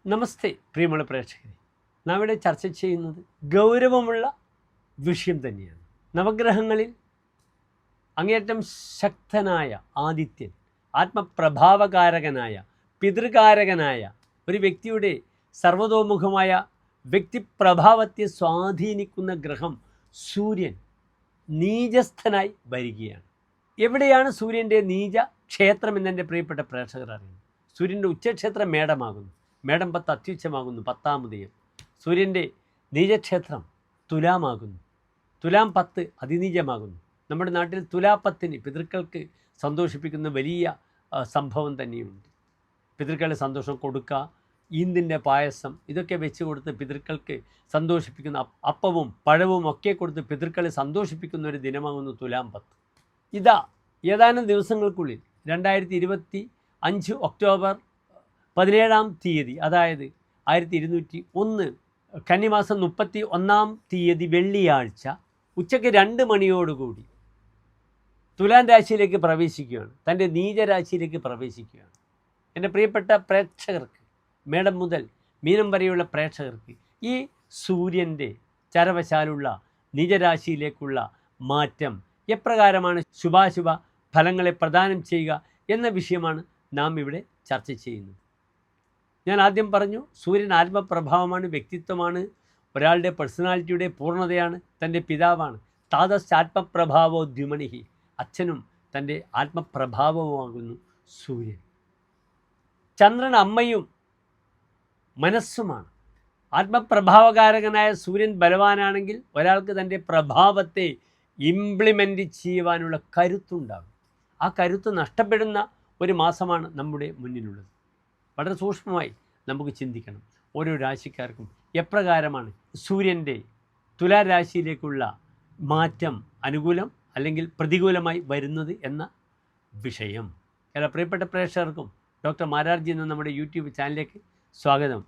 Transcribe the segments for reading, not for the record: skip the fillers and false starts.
നമസ്തേ പ്രിയമുള്ള പ്രേക്ഷകരെ, നാം ഇവിടെ ചർച്ച ചെയ്യുന്നത് ഗൗരവമുള്ള വിഷയം തന്നെയാണ്. നവഗ്രഹങ്ങളിൽ അങ്ങേയറ്റം ശക്തനായ ആദിത്യൻ, ആത്മപ്രഭാവകാരകനായ പിതൃകാരകനായ ഒരു വ്യക്തിയുടെ സർവതോമുഖമായ വ്യക്തിപ്രഭാവത്തെ സ്വാധീനിക്കുന്ന ഗ്രഹം സൂര്യൻ നീചസ്ഥനായി വരികയാണ്. എവിടെയാണ് സൂര്യൻ്റെ നീച ക്ഷേത്രം എന്നെൻ്റെ പ്രിയപ്പെട്ട പ്രേക്ഷകർ അറിയുന്നത്? സൂര്യൻ്റെ ഉച്ചക്ഷേത്രം മേടമാകുന്നു. മേടം 10 അത്യുച്ചമാകുന്നു, 10-ാം ഉദയം. സൂര്യൻ്റെ നീചക്ഷേത്രം തുലാമാകുന്നു. തുലാം 10 അതിനീചമാകുന്നു. നമ്മുടെ നാട്ടിൽ തുലാപ്പത്തിന് പിതൃക്കൾക്ക് സന്തോഷിപ്പിക്കുന്ന വലിയ സംഭവം തന്നെയുണ്ട്. പിതൃക്കളുടെ സന്തോഷം കൊടുക്കുക, ഈന്തിൻ്റെ പായസം ഇതൊക്കെ വെച്ച് കൊടുത്ത് പിതൃക്കൾക്ക് സന്തോഷിപ്പിക്കുന്ന അപ്പവും പഴവും ഒക്കെ കൊടുത്ത് പിതൃക്കളെ സന്തോഷിപ്പിക്കുന്ന ഒരു ദിനമാകുന്നു തുലാം 10. ഇതാ ഏതാനും ദിവസങ്ങൾക്കുള്ളിൽ 2025 ഒക്ടോബർ 17-ാം തീയതി, അതായത് 1201 കന്നിമാസം 31-ാം തീയതി വെള്ളിയാഴ്ച ഉച്ചയ്ക്ക് 2 മണിയോടുകൂടി തുലാം രാശിയിലേക്ക് പ്രവേശിക്കുകയാണ്. തൻ്റെ നീചരാശിയിലേക്ക് പ്രവേശിക്കുകയാണ്. എൻ്റെ പ്രിയപ്പെട്ട പ്രേക്ഷകർക്ക്, മേടം മുതൽ മീനം വരെയുള്ള പ്രേക്ഷകർക്ക് ഈ സൂര്യൻ്റെ ചരവശാലുള്ള നീചരാശിയിലേക്കുള്ള മാറ്റം എപ്രകാരമാണ് ശുഭാശുഭ ഫലങ്ങളെ പ്രദാനം ചെയ്യുക എന്ന വിഷയമാണ് നാം ഇവിടെ ചർച്ച ചെയ്യുന്നത്. ഞാൻ ആദ്യം പറഞ്ഞു, സൂര്യൻ ആത്മപ്രഭാവമാണ്, വ്യക്തിത്വമാണ്, ഒരാളുടെ പേഴ്സണാലിറ്റിയുടെ പൂർണ്ണതയാണ്, തൻ്റെ പിതാവാണ്. താതശ്ചാത്മപ്രഭാവോ ദ്യുമണിഹി, അച്ഛനും തൻ്റെ ആത്മപ്രഭാവവുമാകുന്നു സൂര്യൻ. ചന്ദ്രൻ അമ്മയും മനസ്സുമാണ്. ആത്മപ്രഭാവകാരകനായ സൂര്യൻ ബലവാനാണെങ്കിൽ ഒരാൾക്ക് തൻ്റെ പ്രഭാവത്തെ ഇംപ്ലിമെൻ്റ് ചെയ്യുവാനുള്ള കരുത്തുണ്ടാകും. ആ കരുത്ത് നഷ്ടപ്പെടുന്ന ഒരു മാസമാണ് നമ്മുടെ മുന്നിലുള്ളത്. വളരെ സൂക്ഷ്മമായി നമുക്ക് ചിന്തിക്കണം. ഓരോ രാശിക്കാർക്കും എപ്രകാരമാണ് സൂര്യൻ്റെ തുലാരാശിയിലേക്കുള്ള മാറ്റം അനുകൂലം അല്ലെങ്കിൽ പ്രതികൂലമായി വരുന്നത് എന്ന വിഷയം. എല്ലാ പ്രിയപ്പെട്ട പ്രേക്ഷകർക്കും ഡോക്ടർ മാരാർജി എന്ന നമ്മുടെ യൂട്യൂബ് ചാനലിലേക്ക് സ്വാഗതം.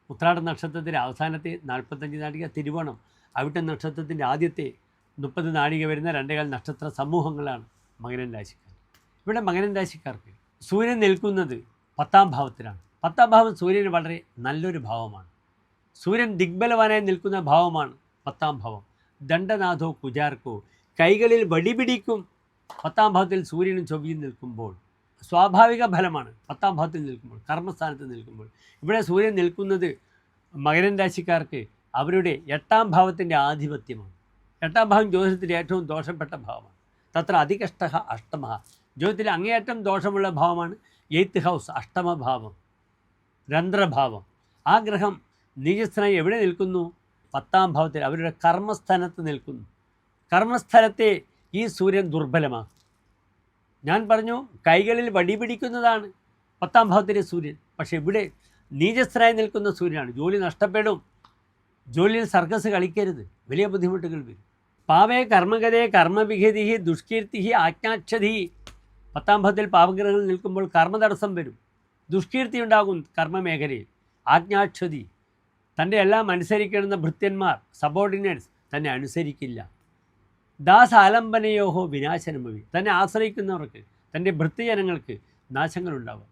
ഉത്രാട നക്ഷത്രത്തിൻ്റെ അവസാനത്തെ 45 നാഴിക, തിരുവോണം അവിട്ട നക്ഷത്രത്തിൻ്റെ ആദ്യത്തെ 30 നാഴിക വരുന്ന 2 നക്ഷത്ര സമൂഹങ്ങളാണ് മകരൻ രാശിക്കാർ. ഇവിടെ മകരൻ രാശിക്കാർക്ക് സൂര്യൻ നിൽക്കുന്നത് 10-ാം ഭാവത്തിലാണ്. 10-ാം ഭാവം സൂര്യന് വളരെ നല്ലൊരു ഭാവമാണ്. സൂര്യൻ ദിഗ്ബലവാനായി നിൽക്കുന്ന ഭാവമാണ് 10-ാം ഭാവം. ദണ്ഡനാഥോ കുജാർക്കോ, കൈകളിൽ വടിപിടിക്കും 10-ാം ഭാവത്തിൽ സൂര്യനും ചൊവ്വയും നിൽക്കുമ്പോൾ. സ്വാഭാവിക ഫലമാണ് 10-ാം ഭാവത്തിൽ നിൽക്കുമ്പോൾ, കർമ്മസ്ഥാനത്ത് നിൽക്കുമ്പോൾ. ഇവിടെ സൂര്യൻ നിൽക്കുന്നത് മകരൻ രാശിക്കാർക്ക് അവരുടെ 8-ാം ഭാവത്തിൻ്റെ ആധിപത്യമാണ്. 8-ാം ഭാവം ജ്യോതിഷത്തിൻ്റെ ഏറ്റവും ദോഷപ്പെട്ട ഭാവമാണ്. തത്ര അതികഷ്ട അഷ്ടമ, ജ്യോതിഷത്തിൽ അങ്ങേയറ്റം ദോഷമുള്ള ഭാവമാണ് 8th ഹൗസ്, അഷ്ടമഭാവം, രന്ധ്രഭാവം. ആ ഗ്രഹം നീചസ്ഥനായി എവിടെ നിൽക്കുന്നു? 10-ാം ഭാവത്തിൽ, അവരുടെ കർമ്മസ്ഥാനത്ത് നിൽക്കുന്നു. കർമ്മസ്ഥലത്തെ ഈ സൂര്യൻ ദുർബലമാക്കും. ഞാൻ പറഞ്ഞു, കൈകളിൽ വടിപിടിക്കുന്നതാണ് 10-ാം ഭാവത്തിലെ സൂര്യൻ. പക്ഷേ ഇവിടെ നീചസ്ഥനായി നിൽക്കുന്ന സൂര്യനാണ്. ജോലി നഷ്ടപ്പെടും. ജോലിയിൽ സർക്കസ് കളിക്കരുത്, വലിയ ബുദ്ധിമുട്ടുകൾ വരും. പാവേ കർമ്മഗതേ കർമ്മവിഹിതി ദുഷ്കീർത്തി ആജ്ഞാക്ഷതി. 10-ാം ഭാവത്തിൽ പാപഗ്രഹങ്ങൾ നിൽക്കുമ്പോൾ കർമ്മതടസ്സം വരും, ദുഷ്കീർത്തി ഉണ്ടാകും കർമ്മമേഖലയിൽ. ആജ്ഞാക്ഷതി, തൻ്റെ എല്ലാം അനുസരിക്കുന്ന ഭൃത്യന്മാർ, സബോർഡിനേറ്റ്സ് തന്നെ അനുസരിക്കില്ല. ദാസാലംബനയോഹോ വിനാശനമവി, തന്നെ ആശ്രയിക്കുന്നവർക്ക്, തൻ്റെ ഭൃത്യജനങ്ങൾക്ക് നാശങ്ങളുണ്ടാവും.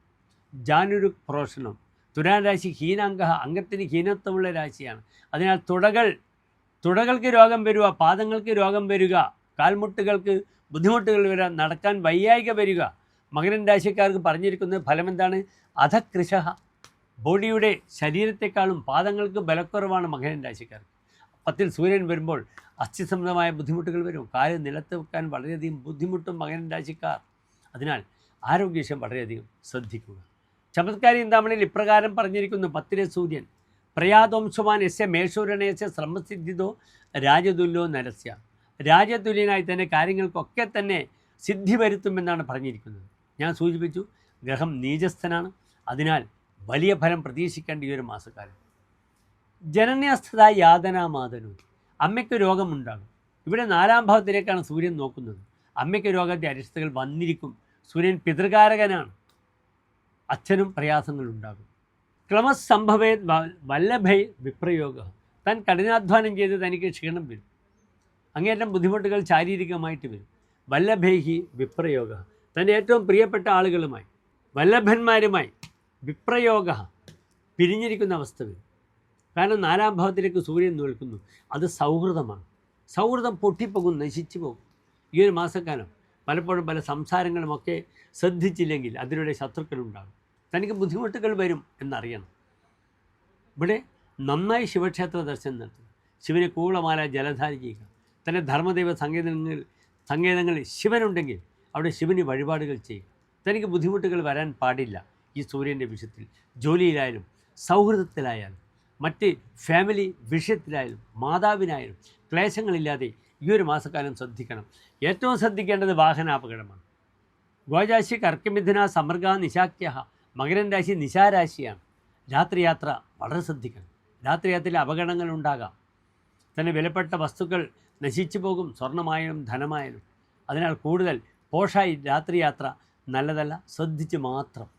ജാനുരു പ്രോഷണം, തുലാം രാശി ഹീനാംഗ, അംഗത്തിന് ഹീനത്വമുള്ള രാശിയാണ്. അതിനാൽ തുടകൾക്ക് രോഗം വരിക, പാദങ്ങൾക്ക് രോഗം വരിക, കാൽമുട്ടുകൾക്ക് ബുദ്ധിമുട്ടുകൾ വരിക, നടക്കാൻ വയ്യായിക വരിക. മകരൻ രാശിക്കാർക്ക് പറഞ്ഞിരിക്കുന്ന ഫലം എന്താണ്? അധകൃശഃ, ബോഡിയുടെ ശരീരത്തെക്കാളും പാദങ്ങൾക്ക് ബലക്കുറവാണ് മകരൻ രാശിക്കാർക്ക്. 10-ൽ സൂര്യൻ വരുമ്പോൾ അസ്ഥിസംബന്ധമായ ബുദ്ധിമുട്ടുകൾ വരും. കാല് നിലത്ത് വെക്കാൻ വളരെയധികം ബുദ്ധിമുട്ടും മകരൻ രാശിക്കാർ. അതിനാൽ ആരോഗ്യശം വളരെയധികം ശ്രദ്ധിക്കുക. ചമത്കാരി ചിന്താമണിയിൽ ഇപ്രകാരം പറഞ്ഞിരിക്കുന്നു: 10-ലെ സൂര്യൻ പ്രയാതോംശവാൻ യസ്യ മേഷൂരണയസ്യ ശ്രമസിദ്ധിതോ രാജതുല്യോ നരസ്യ, രാജതുല്യനായി തന്നെ കാര്യങ്ങൾക്കൊക്കെ തന്നെ സിദ്ധി വരുത്തുമെന്നാണ് പറഞ്ഞിരിക്കുന്നത്. ഞാൻ സൂചിപ്പിച്ചു, ഗ്രഹം നീചസ്ഥനാണ്. അതിനാൽ വലിയ ഫലം പ്രതീക്ഷിക്കേണ്ട ഈ ഒരു മാസക്കാലം. ജനന്യസ്ഥത യാതനാമാതനു, അമ്മയ്ക്ക് രോഗമുണ്ടാകും. ഇവിടെ 4-ാം ഭാവത്തിലേക്കാണ് സൂര്യൻ നോക്കുന്നത്. അമ്മയ്ക്ക് രോഗത്തെ അരിഷ്ടതകൾ വന്നിരിക്കും. സൂര്യൻ പിതൃകാരകനാണ്. അച്ഛനും പ്രയാസങ്ങളുണ്ടാകും. ക്ലമസ് സംഭവേ വല്ലഭൈ വിപ്രയോഗ, താൻ കഠിനാധ്വാനം ചെയ്ത് തനിക്ക് ക്ഷീണം വരും. അങ്ങേറ്റം ബുദ്ധിമുട്ടുകൾ ശാരീരികമായിട്ട് വരും. വല്ലഭൈഹി വിപ്രയോഗ, തൻ്റെ ഏറ്റവും പ്രിയപ്പെട്ട ആളുകളുമായി വല്ലഭന്മാരുമായി വിപ്രയോഗ പിരിഞ്ഞിരിക്കുന്ന അവസ്ഥ വരും. കാരണം 4-ാം ഭാവത്തിലേക്ക് സൂര്യൻ നിൽക്കുന്നു. അത് സൗഹൃദമാണ്. സൗഹൃദം പൊട്ടിപ്പോകും, നശിച്ചു പോകും. ഈ ഒരു മാസക്കാലം പലപ്പോഴും പല സംസാരങ്ങളുമൊക്കെ ശ്രദ്ധിച്ചില്ലെങ്കിൽ അതിലൂടെ ശത്രുക്കളുണ്ടാകും. തനിക്ക് ബുദ്ധിമുട്ടുകൾ വരും എന്നറിയണം. ഇവിടെ നന്നായി ശിവക്ഷേത്ര ദർശനം നടത്തുക, ശിവന് കൂളമാല ജലധാര ചെയ്യുക. തൻ്റെ ധർമ്മദൈവ സങ്കേതങ്ങളിൽ ശിവനുണ്ടെങ്കിൽ അവിടെ ശിവന് വഴിപാടുകൾ ചെയ്യുക. തനിക്ക് ബുദ്ധിമുട്ടുകൾ വരാൻ പാടില്ല. ഈ സൂര്യൻ്റെ വിഷയത്തിൽ ജോലിയിലായാലും സൗഹൃദത്തിലായാലും മറ്റ് ഫാമിലി വിഷയത്തിലായാലും മാതാവിനായാലും ക്ലേശങ്ങളില്ലാതെ ഈ ഒരു മാസക്കാലം ശ്രദ്ധിക്കണം. ഏറ്റവും ശ്രദ്ധിക്കേണ്ടത് വാഹനാപകടമാണ്. ഗോചാശി കർക്കമിഥുന സമർഗ നിശാക്യ. മകരൻ രാശി നിശാരാശിയാണ്. രാത്രിയാത്ര വളരെ ശ്രദ്ധിക്കണം. രാത്രിയാത്രയിൽ അപകടങ്ങൾ ഉണ്ടാകാം. തന്നെ വിലപ്പെട്ട വസ്തുക്കൾ നശിച്ചു പോകും, സ്വർണ്ണമായാലും ധനമായാലും. അതിനാൽ കൂടുതൽ പോഷായി രാത്രിയാത്ര നല്ലതല്ല. ശ്രദ്ധിച്ച് മാത്രം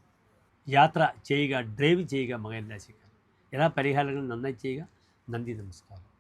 യാത്ര ചെയ്യുക, ഡ്രൈവ് ചെയ്യുക മകരൻ രാശിക്കാർ. എല്ലാ പരിഹാരങ്ങളും നന്നായി ചെയ്യുക. നന്ദി, നമസ്കാരം.